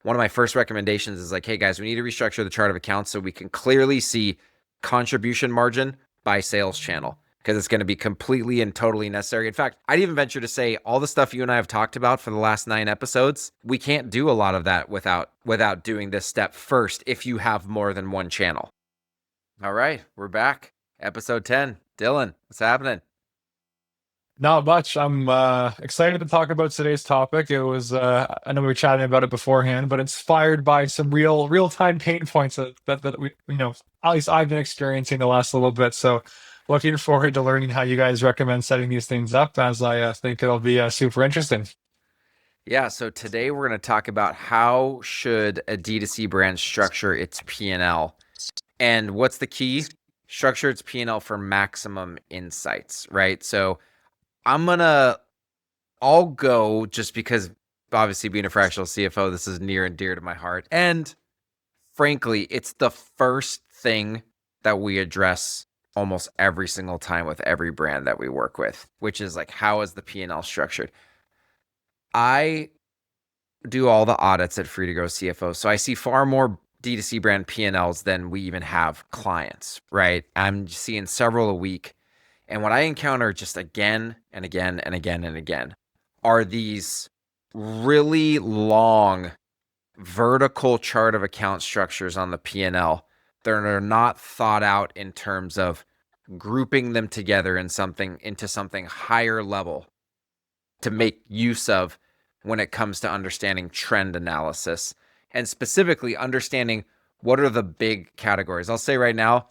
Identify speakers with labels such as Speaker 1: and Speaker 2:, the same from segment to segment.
Speaker 1: one of my first recommendations is like, hey guys, we need to restructure the chart of accounts so we can clearly see contribution margin by sales channel, because it's going to be completely and totally necessary. In fact, I'd even venture to say all the stuff you and I have talked about for the last 9 episodes, we can't do a lot of that without doing this step first if you have more than one channel. All right, we're back. Episode 10. Dylan, what's happening?
Speaker 2: Not much. I'm excited to talk about today's topic. It was I know we were chatting about it beforehand, but inspired by some real time pain points that we at least I've been experiencing the last little bit. So looking forward to learning how you guys recommend setting these things up, as I think it'll be super interesting.
Speaker 1: Yeah, so today we're going to talk about how should a D2C brand structure its P&L. And what's the key? Structure its P&L for maximum insights, right? So I'll go just because obviously being a fractional CFO, this is near and dear to my heart. And frankly, it's the first thing that we address almost every single time with every brand that we work with, which is like, how is the P&L structured? I do all the audits at Free to Grow CFO. So I see far more D2C brand P&Ls than we even have clients, right? I'm seeing several a week. And what I encounter just again and again and again and again are these really long vertical chart of account structures on the P&L that are not thought out in terms of grouping them together into something higher level to make use of when it comes to understanding trend analysis and specifically understanding what are the big categories. I'll say right now,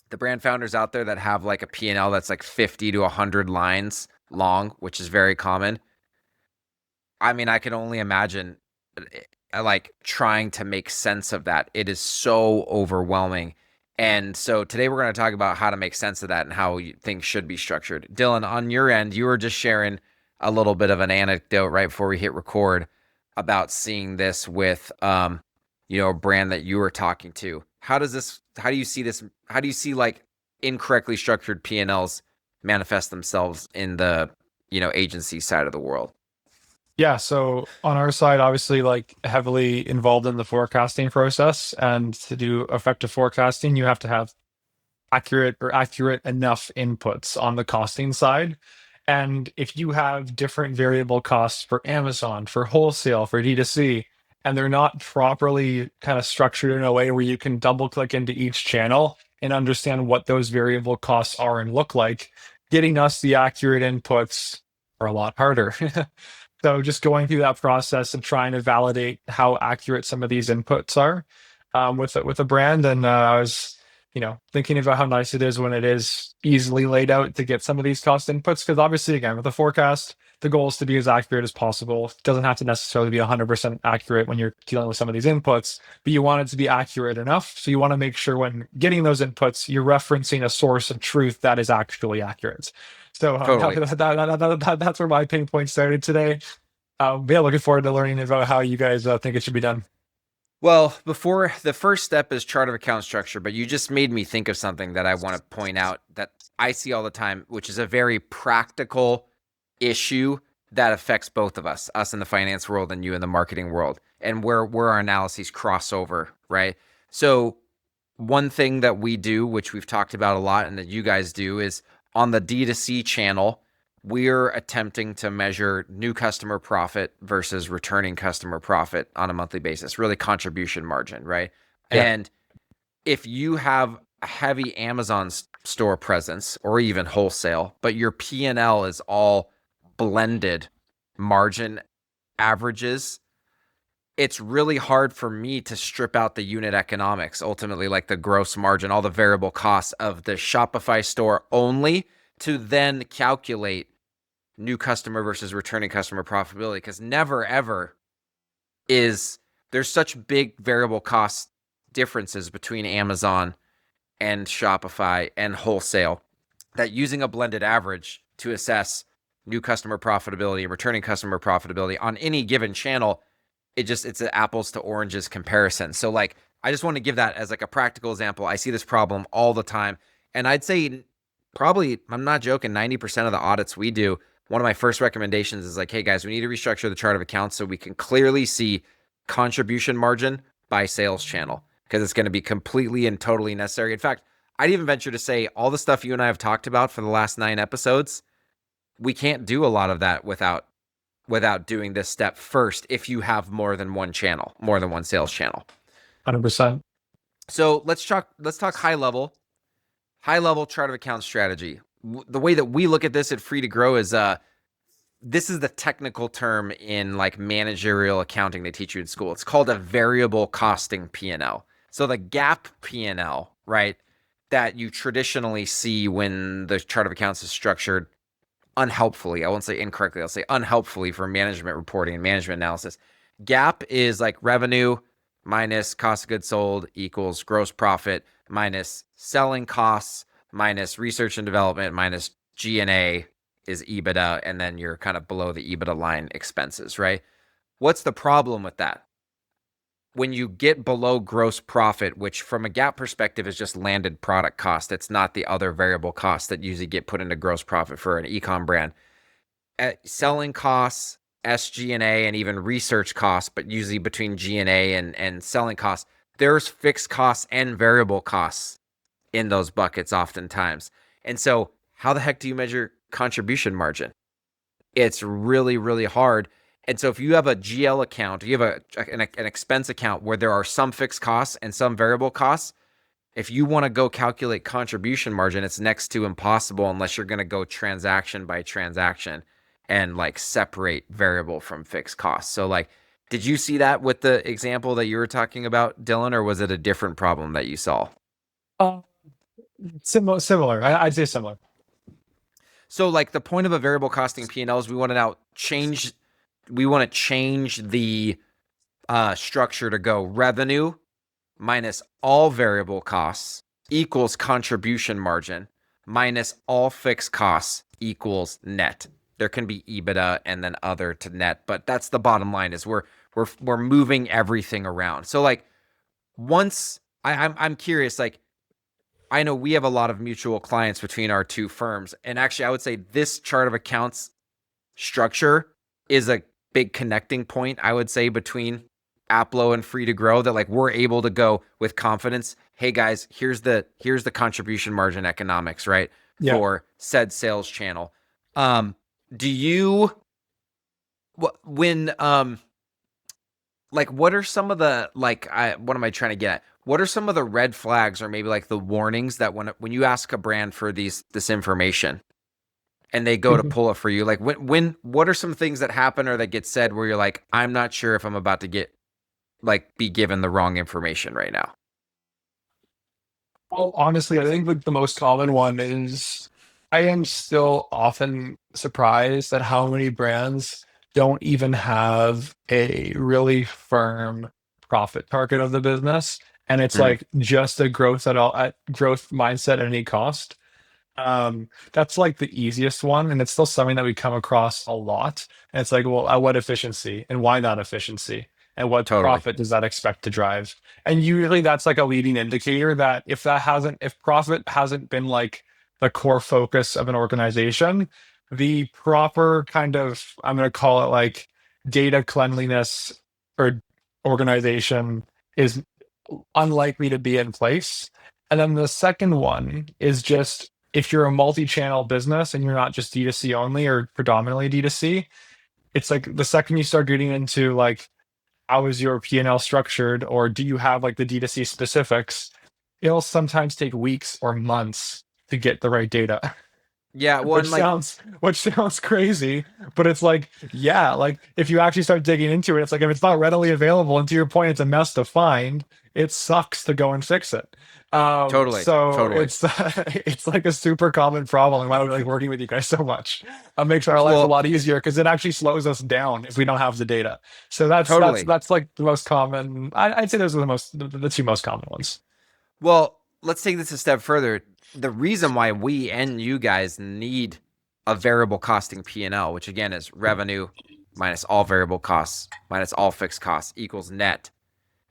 Speaker 1: the brand founders out there that have like a P&L that's like 50 to 100 lines long, which is very common. I mean, I can only imagine like trying to make sense of that. It is so overwhelming. And so today we're going to talk about how to make sense of that and how things should be structured. Dylan, on your end, you were just sharing a little bit of an anecdote right before we hit record about seeing this with, a brand that you were talking to. How do you see this? How do you see like incorrectly structured P&Ls manifest themselves in the, agency side of the world?
Speaker 2: Yeah, so on our side, obviously, like heavily involved in the forecasting process, and to do effective forecasting, you have to have accurate enough inputs on the costing side. And if you have different variable costs for Amazon, for wholesale, for D2C, and they're not properly kind of structured in a way where you can double click into each channel and understand what those variable costs are and look like, getting us the accurate inputs are a lot harder. So just going through that process and trying to validate how accurate some of these inputs are with a brand. And I was, thinking about how nice it is when it is easily laid out to get some of these cost inputs. Because obviously, again, with a forecast, the goal is to be as accurate as possible. It doesn't have to necessarily be 100% accurate when you're dealing with some of these inputs, but you want it to be accurate enough. So you want to make sure when getting those inputs, you're referencing a source of truth that is actually accurate. So
Speaker 1: Totally.
Speaker 2: that's where my pain point started today. Yeah, looking forward to learning about how you guys think it should be done.
Speaker 1: Well, before the first step is chart of account structure, but you just made me think of something that I want to point out that I see all the time, which is a very practical issue that affects both of us in the finance world and you in the marketing world, and where our analyses cross over, right? So one thing that we do, which we've talked about a lot and that you guys do, is on the D2C channel, we're attempting to measure new customer profit versus returning customer profit on a monthly basis, really contribution margin, right?
Speaker 2: Yeah.
Speaker 1: And if you have a heavy Amazon store presence or even wholesale, but your P&L is all blended margin averages, it's really hard for me to strip out the unit economics, ultimately like the gross margin, all the variable costs of the Shopify store only, to then calculate new customer versus returning customer profitability, because never ever there's such big variable cost differences between Amazon and Shopify and wholesale that using a blended average to assess new customer profitability and returning customer profitability on any given channel, it's an apples to oranges comparison. So like, I just want to give that as like a practical example. I see this problem all the time. And I'd say probably, I'm not joking, 90% of the audits we do, one of my first recommendations is like, hey guys, we need to restructure the chart of accounts so we can clearly see contribution margin by sales channel, because it's going to be completely and totally necessary. In fact, I'd even venture to say all the stuff you and I have talked about for the last 9 episodes, we can't do a lot of that without doing this step first if you have more than one channel, more than one sales channel.
Speaker 2: 100%.
Speaker 1: So let's talk high level chart of account strategy. The way that we look at this at Free to Grow is this is the technical term in like managerial accounting they teach you in school. It's called a variable costing P&L. So the GAAP P&L, right, that you traditionally see when the chart of accounts is structured unhelpfully. I won't say incorrectly. I'll say unhelpfully for management reporting and management analysis. GAAP is like revenue minus cost of goods sold equals gross profit minus selling costs minus research and development minus G&A is EBITDA, and then you're kind of below the EBITDA line expenses, right? What's the problem with that? When you get below gross profit, which from a GAAP perspective is just landed product cost, it's not the other variable costs that usually get put into gross profit for an ecom brand. Selling costs, SG&A, and even research costs, but usually between G&A and selling costs, there's fixed costs and variable costs in those buckets oftentimes. And so how the heck do you measure contribution margin? It's really, really hard. And so if you have a GL account, you have an expense account where there are some fixed costs and some variable costs, if you want to go calculate contribution margin, it's next to impossible unless you're going to go transaction by transaction and like separate variable from fixed costs. So like, did you see that with the example that you were talking about, Dylan, or was it a different problem that you saw?
Speaker 2: Similar. I'd say similar.
Speaker 1: So like the point of a variable costing P&L is we want to change the structure to go revenue minus all variable costs equals contribution margin minus all fixed costs equals net. There can be EBITDA and then other to net, but that's the bottom line is we're moving everything around. So like once I'm curious, like I know we have a lot of mutual clients between our two firms. And actually, I would say this chart of accounts structure is a big connecting point, I would say, between Aplo and Free to Grow, that like we're able to go with confidence. Hey guys, here's the contribution margin economics, right?
Speaker 2: Yeah.
Speaker 1: For said sales channel. Do you when like what are some of the what am I trying to get at? What are some of the red flags or maybe like the warnings that when you ask a brand for this information and they go to pull it for you, like what are some things that happen or that get said where you're like, I'm not sure if I'm about to be given the wrong information right now?
Speaker 2: Well, honestly, I think like the most common one is I am still often surprised at how many brands don't even have a really firm profit target of the business. And it's
Speaker 1: Mm,
Speaker 2: like just a growth growth mindset at any cost. That's like the easiest one, and it's still something that we come across a lot. And it's like, well, at what efficiency and why not efficiency? And what
Speaker 1: totally.
Speaker 2: profit does that expect to drive? And usually that's like a leading indicator that if profit hasn't been like the core focus of an organization, the proper kind of, I'm going to call it like data cleanliness or organization is unlikely to be in place. And then the second one is just if you're a multi-channel business and you're not just D2C only or predominantly D2C, it's like the second you start getting into like how is your P&L structured or do you have like the D2C specifics, it'll sometimes take weeks or months to get the right data.
Speaker 1: Yeah, well,
Speaker 2: which
Speaker 1: and like
Speaker 2: sounds crazy, but it's like, yeah, like if you actually start digging into it, it's like if it's not readily available, and to your point, it's a mess to find, it sucks to go and fix it. So
Speaker 1: totally.
Speaker 2: it's like a super common problem, and why we like working with you guys so much. Makes our life a
Speaker 1: Well,
Speaker 2: lot easier because it actually slows us down if we don't have the data. So
Speaker 1: totally.
Speaker 2: that's like the most common. I'd say those are the two most common ones.
Speaker 1: Well, let's take this a step further. The reason why we and you guys need a variable costing P&L, which again is revenue minus all variable costs minus all fixed costs equals net.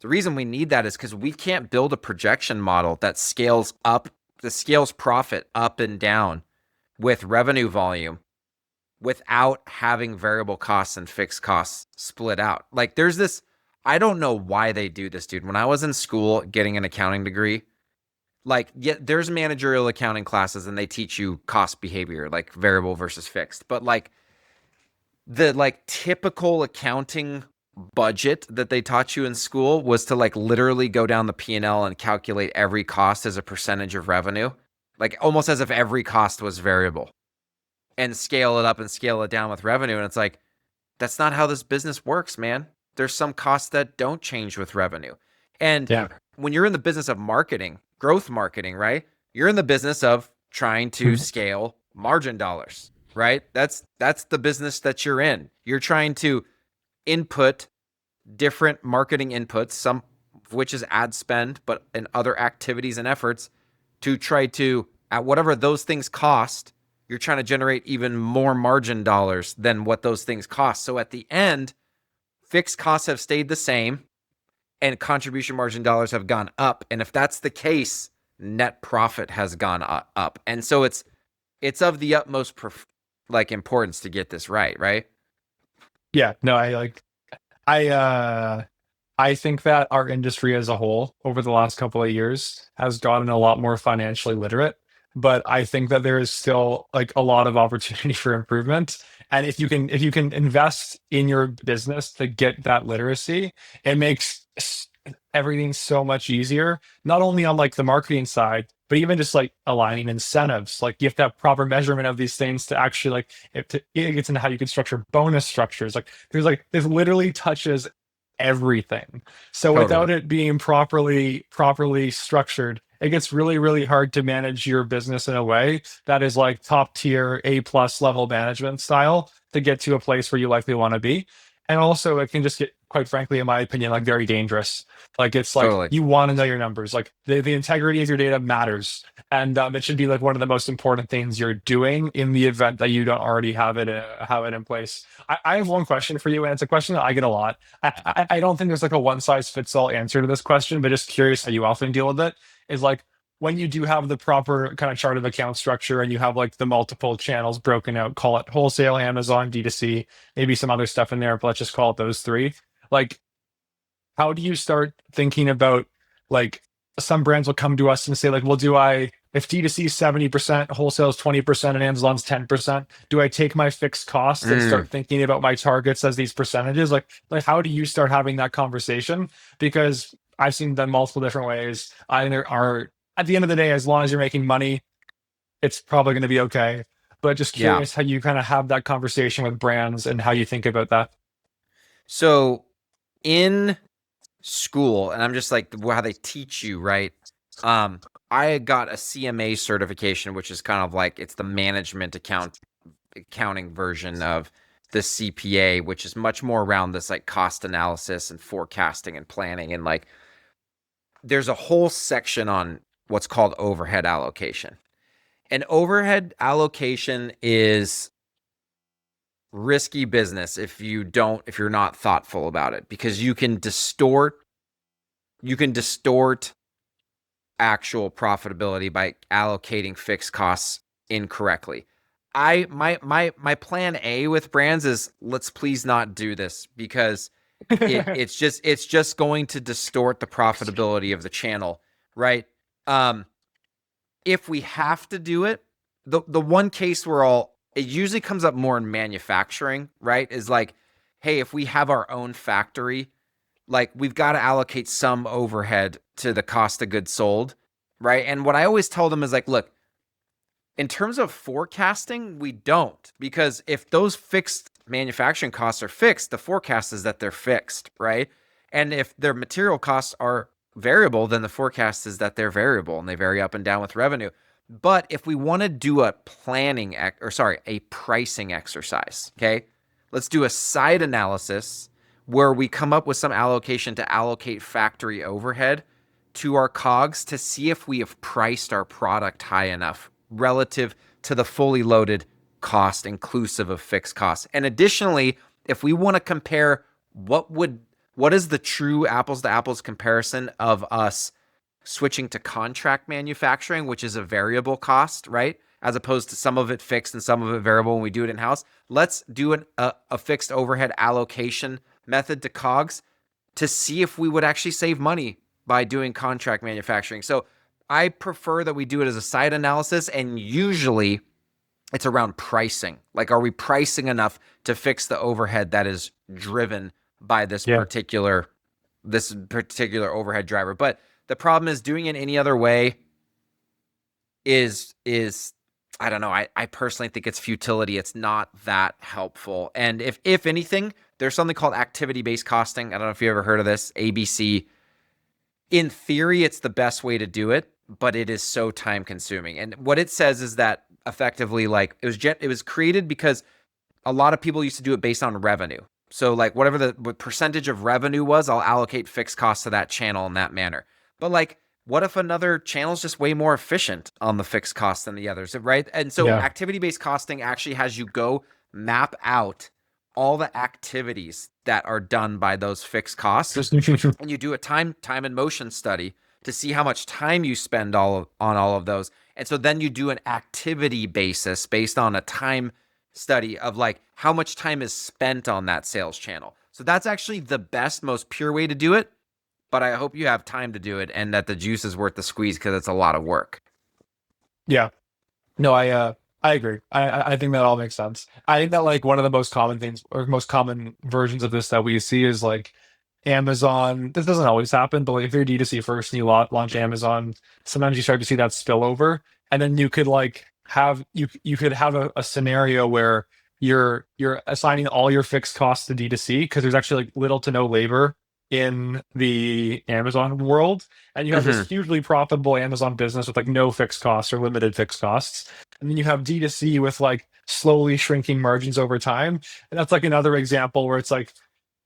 Speaker 1: The reason we need that is because we can't build a projection model that scales profit up and down with revenue volume without having variable costs and fixed costs split out. Like there's this, I don't know why they do this, dude. When I was in school getting an accounting degree, like, yeah, there's managerial accounting classes and they teach you cost behavior, like variable versus fixed. But like the like typical accounting budget that they taught you in school was to like literally go down the P&L and calculate every cost as a percentage of revenue, like almost as if every cost was variable, and scale it up and scale it down with revenue. And it's like, that's not how this business works, man. There's some costs that don't change with revenue. And
Speaker 2: Yeah.
Speaker 1: when you're in the business of marketing, growth marketing, right? You're in the business of trying to scale margin dollars, right? That's the business that you're in. You're trying to input different marketing inputs, some of which is ad spend, but in other activities and efforts to try to, at whatever those things cost, you're trying to generate even more margin dollars than what those things cost. So at the end, fixed costs have stayed the same and contribution margin dollars have gone up. And if that's the case, net profit has gone up. And so it's of the utmost importance to get this right?
Speaker 2: Yeah, no, I think that our industry as a whole over the last couple of years has gotten a lot more financially literate, but I think that there is still like a lot of opportunity for improvement. And if you can invest in your business to get that literacy, it makes everything so much easier, not only on like the marketing side, but even just like aligning incentives. Like you have to have proper measurement of these things to actually like it gets into how you can structure bonus structures. Like this literally touches everything. So
Speaker 1: Totally.
Speaker 2: without it being properly structured, it gets really hard to manage your business in a way that is like top tier A+ level management style to get to a place where you likely want to be. And also it can just get, quite frankly, in my opinion, like very dangerous. Like it's like
Speaker 1: Totally.
Speaker 2: you want to know your numbers. Like the integrity of your data matters, and it should be like one of the most important things you're doing in the event that you don't already have it in place. I have one question for you, and it's a question that I get a lot. I don't think there's like a one size fits all answer to this question, but just curious how you often deal with it. Is like when you do have the proper kind of chart of account structure and you have like the multiple channels broken out, call it wholesale, Amazon, D2C, maybe some other stuff in there, but let's just call it those three. Like, how do you start thinking about like some brands will come to us and say, like, well, if D2C is 70%, wholesale is 20%, and Amazon's 10%, do I take my fixed costs and start thinking about my targets as these percentages? Like how do you start having that conversation? Because I've seen them multiple different ways. Either are at the end of the day, as long as you're making money, it's probably going to be okay. But just
Speaker 1: Yeah.
Speaker 2: curious how you kind of have that conversation with brands and how you think about that.
Speaker 1: So in school, and I'm just like how they teach you, right? I got a CMA certification, which is kind of like it's the management accounting version of the CPA, which is much more around this like cost analysis and forecasting and planning. And like there's a whole section on what's called overhead allocation. And overhead allocation is risky business if you're not thoughtful about it, because you can distort actual profitability by allocating fixed costs incorrectly. My plan A with brands is let's please not do this, because it's just going to distort the profitability of the channel, right? If we have to do it, the one case it usually comes up more in manufacturing, right? Is like, hey, if we have our own factory, like we've got to allocate some overhead to the cost of goods sold, right? And what I always tell them is like, look, in terms of forecasting, we don't, because if those fixed manufacturing costs are fixed, the forecast is that they're fixed, right? And if their material costs are variable, then the forecast is that they're variable and they vary up and down with revenue. But if we want to do a a pricing exercise, okay, let's do a side analysis where we come up with some allocation to allocate factory overhead to our COGS to see if we have priced our product high enough relative to the fully loaded cost inclusive of fixed costs. And additionally, if we want to compare what is the true apples to apples comparison of us switching to contract manufacturing, which is a variable cost, right? As opposed to some of it fixed and some of it variable when we do it in-house. Let's do a fixed overhead allocation method to COGS to see if we would actually save money by doing contract manufacturing. So I prefer that we do it as a side analysis, and usually it's around pricing. Like, are we pricing enough to fix the overhead that is driven by this
Speaker 2: Yeah.
Speaker 1: particular overhead driver? But the problem is doing it any other way is I don't know. I personally think it's futility. It's not that helpful. And if anything, there's something called activity-based costing. I don't know if you ever heard of this, ABC. In theory, it's the best way to do it, but it is so time consuming. And what it says is that effectively, like, it was created because a lot of people used to do it based on revenue. So like whatever the percentage of revenue was, I'll allocate fixed costs to that channel in that manner. But like, what if another channel is just way more efficient on the fixed costs than the others, right? And so activity-based costing actually has you go map out all the activities that are done by those fixed costs, and you do a time and motion study to see how much time you spend on all of those. And so then you do an activity basis based on a time study of like how much time is spent on that sales channel. So that's actually the best, most pure way to do it. But I hope you have time to do it and that the juice is worth the squeeze, because it's a lot of work.
Speaker 2: Yeah. No, I agree. I think that all makes sense. I think that like one of the most common things or most common versions of this that we see is like Amazon. This doesn't always happen, but like if you're D2C first and you launch Amazon, sometimes you start to see that spillover, and then you could like have you could have a scenario where you're assigning all your fixed costs to D2C because there's actually like little to no labor in the Amazon world, and you have this hugely profitable Amazon business with like no fixed costs or limited fixed costs, and then you have D2C with like slowly shrinking margins over time. And that's like another example where it's like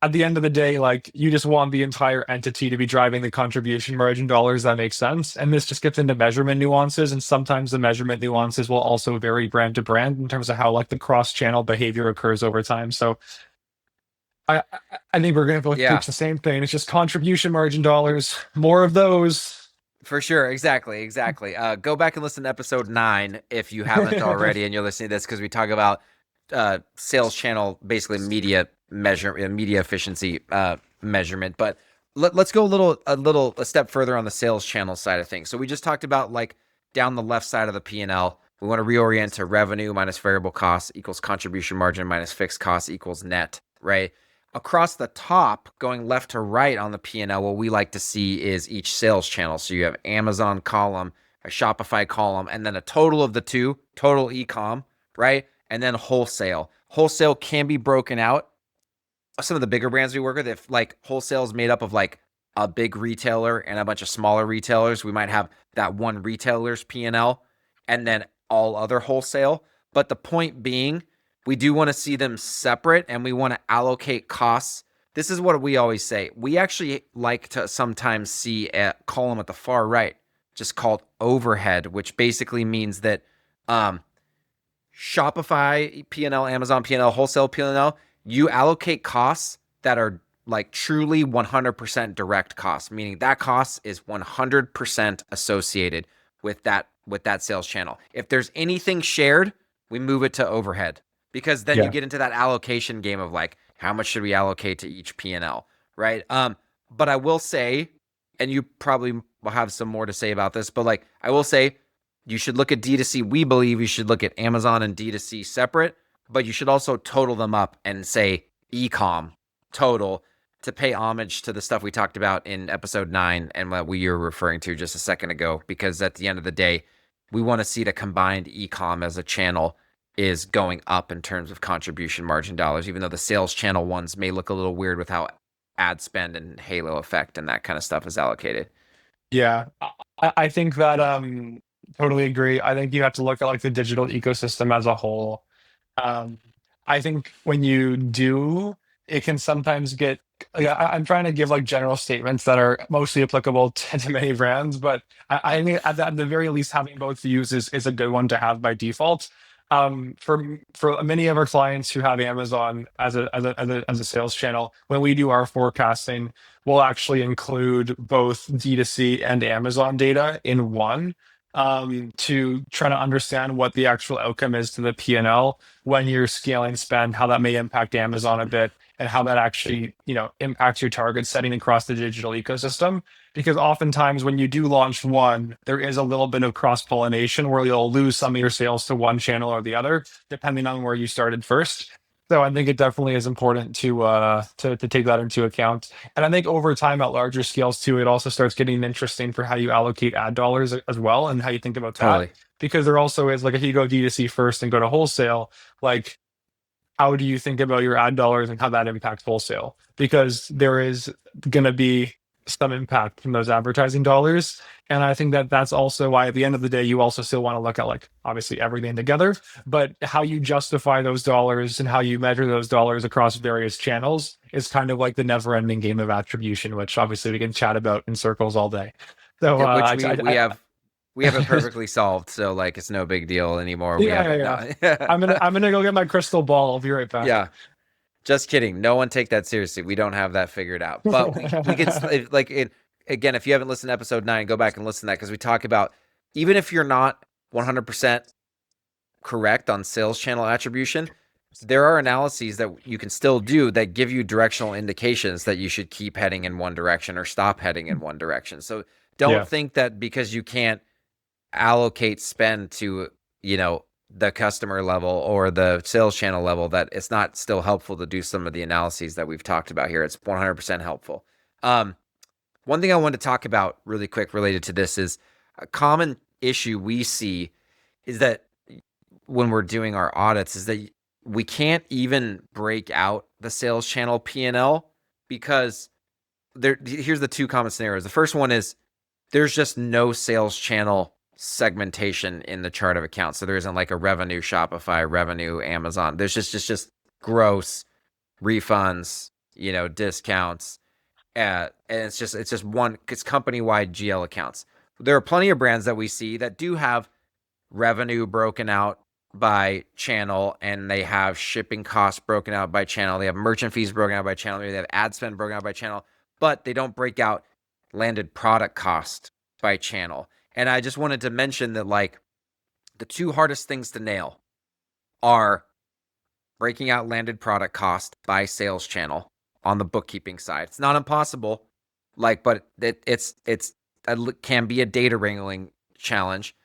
Speaker 2: at the end of the day, like you just want the entire entity to be driving the contribution margin dollars. That makes sense. And this just gets into measurement nuances, and sometimes the measurement nuances will also vary brand to brand in terms of how like the cross-channel behavior occurs over time. So I think we're going to both preach the same thing. It's just contribution margin dollars, more of those.
Speaker 1: For sure. Exactly. Go back and listen to episode 9 if you haven't already, and you're listening to this, because we talk about sales channel, basically media efficiency measurement. But let's go a step further on the sales channel side of things. So we just talked about like down the left side of the P&L, we want to reorient to revenue minus variable costs equals contribution margin minus fixed costs equals net, right? Across the top, going left to right on the P&L, what we like to see is each sales channel. So you have Amazon column, a Shopify column, and then a total of the two, total ecom, right? And then wholesale. Wholesale can be broken out. Some of the bigger brands we work with, if like wholesale is made up of like a big retailer and a bunch of smaller retailers, we might have that one retailer's P&L and then all other wholesale. But the point being, we do want to see them separate, and we want to allocate costs. This is what we always say. We actually like to sometimes see a column at the far right just called overhead, which basically means that Shopify P&L, Amazon P&L, wholesale P&L, you allocate costs that are like truly 100% direct costs, meaning that cost is 100% associated with that sales channel. If there's anything shared, we move it to overhead. Because then you get into that allocation game of like, how much should we allocate to each P&L, right? But I will say, and you probably will have some more to say about this, but like I will say, you should look at D2C. We believe you should look at Amazon and D2C separate, but you should also total them up and say ecom total to pay homage to the stuff we talked about in episode 9 and what we were referring to just a second ago. Because at the end of the day, we want to see the combined ecom as a channel is going up in terms of contribution margin dollars, even though the sales channel ones may look a little weird with how ad spend and halo effect and that kind of stuff is allocated.
Speaker 2: Yeah, I think that totally agree. I think you have to look at like the digital ecosystem as a whole. I think when you do, it can sometimes get like, I'm trying to give like general statements that are mostly applicable to many brands, but I think at the very least having both views is a good one to have by default. For many of our clients who have Amazon as a sales channel, when we do our forecasting, we'll actually include both D2C and Amazon data in one. to try to understand what the actual outcome is to the P&L when you're scaling spend, how that may impact Amazon a bit, and how that actually, impacts your target setting across the digital ecosystem. Because oftentimes when you do launch one, there is a little bit of cross-pollination where you'll lose some of your sales to one channel or the other, depending on where you started first. So I think it definitely is important to take that into account. And I think over time at larger scales too, it also starts getting interesting for how you allocate ad dollars as well and how you think about that.
Speaker 1: Totally.
Speaker 2: Because there also is like if you go D2C first and go to wholesale, like how do you think about your ad dollars and how that impacts wholesale? Because there is going to be some impact from those advertising dollars. And I think that that's also why at the end of the day, you also still want to look at like obviously everything together, but how you justify those dollars and how you measure those dollars across various channels is kind of like the never ending game of attribution, which obviously we can chat about in circles all day. So,
Speaker 1: Yeah, which we have it perfectly solved, so like it's no big deal anymore. We have
Speaker 2: yeah.
Speaker 1: no,
Speaker 2: I'm gonna go get my crystal ball. I'll be right back.
Speaker 1: yeah. Just kidding. No one take that seriously. We don't have that figured out. But we can like it again. If you haven't listened to episode 9, go back and listen to that because we talk about even if you're not 100% correct on sales channel attribution, there are analyses that you can still do that give you directional indications that you should keep heading in one direction or stop heading in one direction. So don't think that because you can't allocate spend to, the customer level or the sales channel level that it's not still helpful to do some of the analyses that we've talked about here. It's 100% helpful. One thing I wanted to talk about really quick related to this is a common issue we see is that when we're doing our audits is that we can't even break out the sales channel P&L because here's the two common scenarios. The first one is there's just no sales channel segmentation in the chart of accounts. So there isn't like a revenue Shopify, revenue Amazon. There's just gross refunds, discounts. And it's just one, it's company-wide GL accounts. There are plenty of brands that we see that do have revenue broken out by channel and they have shipping costs broken out by channel. They have merchant fees broken out by channel. They have ad spend broken out by channel, but they don't break out landed product cost by channel. And I just wanted to mention that like the two hardest things to nail are breaking out landed product cost by sales channel on the bookkeeping side. It's not impossible, but it can be a data wrangling challenge.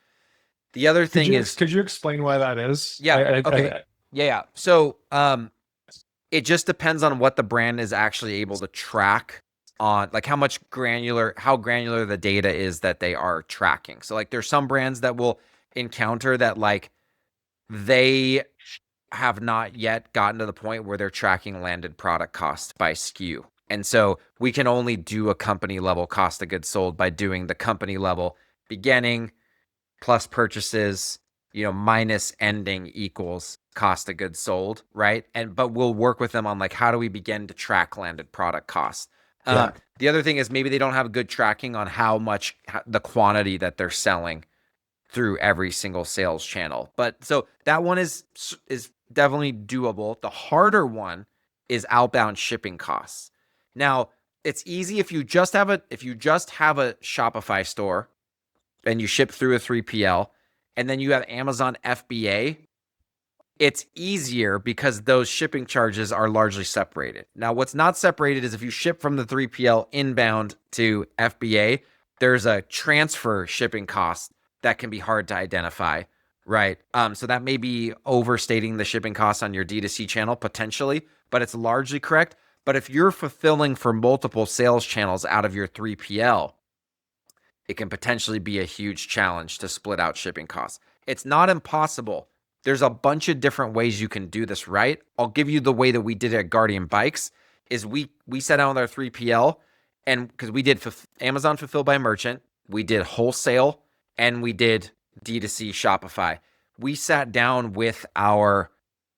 Speaker 1: The other thing
Speaker 2: could you explain why that is?
Speaker 1: Yeah. Okay. Yeah. So, it just depends on what the brand is actually able to track on, like how granular the data is that they are tracking. So like there's some brands that will encounter that like they have not yet gotten to the point where they're tracking landed product cost by SKU. And so we can only do a company level cost of goods sold by doing the company level beginning plus purchases, minus ending equals cost of goods sold, right? But we'll work with them on like how do we begin to track landed product cost. The other thing is maybe they don't have good tracking on how much the quantity that they're selling through every single sales channel. But so that one is definitely doable. The harder one is outbound shipping costs. Now, it's easy if you just have a Shopify store and you ship through a 3PL and then you have Amazon FBA. It's easier because those shipping charges are largely separated. Now, what's not separated is if you ship from the 3PL inbound to FBA, there's a transfer shipping cost that can be hard to identify, right? So that may be overstating the shipping costs on your D2C channel potentially, but it's largely correct. But if you're fulfilling for multiple sales channels out of your 3PL, it can potentially be a huge challenge to split out shipping costs. It's not impossible. There's a bunch of different ways you can do this, right? I'll give you the way that we did it at Guardian Bikes is we sat down with our 3PL and because we did Amazon Fulfilled by Merchant, we did wholesale, and we did D2C Shopify. We sat down with our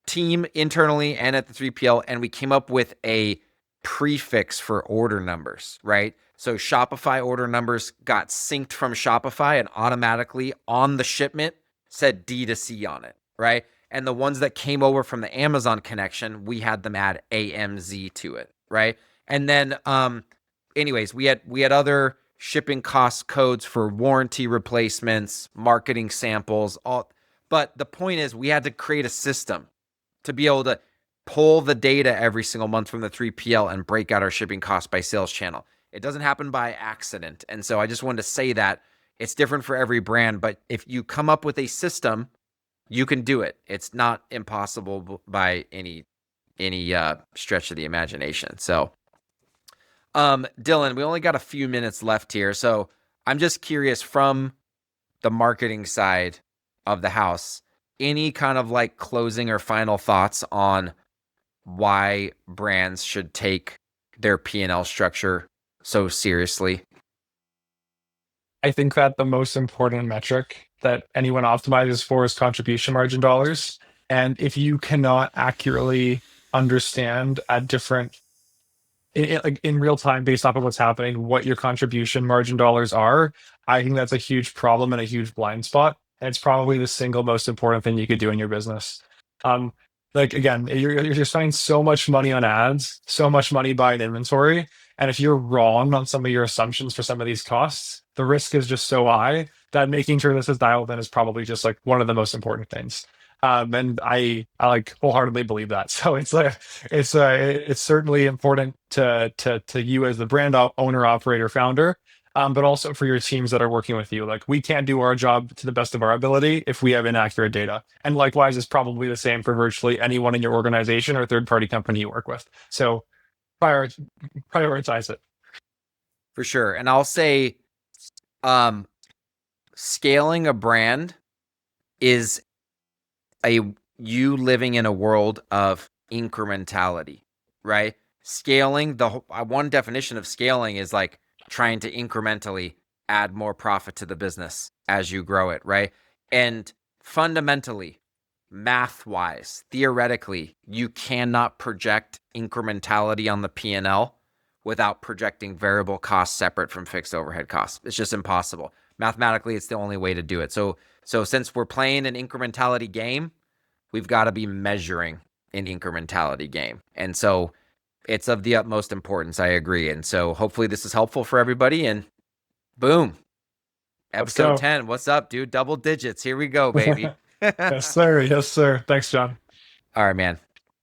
Speaker 1: team internally and at the 3PL, and we came up with a prefix for order numbers, right? So Shopify order numbers got synced from Shopify and automatically on the shipment said D2C on it, right? And the ones that came over from the Amazon connection, we had them add AMZ to it, right? And then, anyways, we had other shipping cost codes for warranty replacements, marketing samples, all. But the point is, we had to create a system to be able to pull the data every single month from the 3PL and break out our shipping costs by sales channel. It doesn't happen by accident. And so I just wanted to say that it's different for every brand, but if you come up with a system, you can do it. It's not impossible by any stretch of the imagination. So, Dylan, we only got a few minutes left here. So I'm just curious, from the marketing side of the house, any kind of like closing or final thoughts on why brands should take their P&L structure so seriously?
Speaker 2: I think that the most important metric that anyone optimizes for is contribution margin dollars. And if you cannot accurately understand at different like in real time based off of what's happening, what your contribution margin dollars are, I think that's a huge problem and a huge blind spot. And it's probably the single most important thing you could do in your business. Um, like again, you're spending so much money on ads, so much money buying inventory, and if you're wrong on some of your assumptions for some of these costs, the risk is just so high that making sure this is dialed in is probably just like one of the most important things. And I like wholeheartedly believe that. So it's certainly important to you as the brand owner, operator, founder, but also for your teams that are working with you. Like we can't do our job to the best of our ability if we have inaccurate data. And likewise, it's probably the same for virtually anyone in your organization or third party company you work with. So prioritize it.
Speaker 1: For sure. And I'll say, scaling a brand is you living in a world of incrementality, right? Scaling, one definition of scaling is like trying to incrementally add more profit to the business as you grow it, right? And fundamentally, math-wise, theoretically, you cannot project incrementality on the P&L without projecting variable costs separate from fixed overhead costs. It's just impossible. Mathematically, it's the only way to do it. So since we're playing an incrementality game, we've got to be measuring an incrementality game. And so it's of the utmost importance. I agree. And so hopefully this is helpful for everybody. And boom, episode 10. What's up, dude? Double digits. Here we go, baby.
Speaker 2: Yes, sir. Yes, sir. Thanks, Jon.
Speaker 1: All right, man.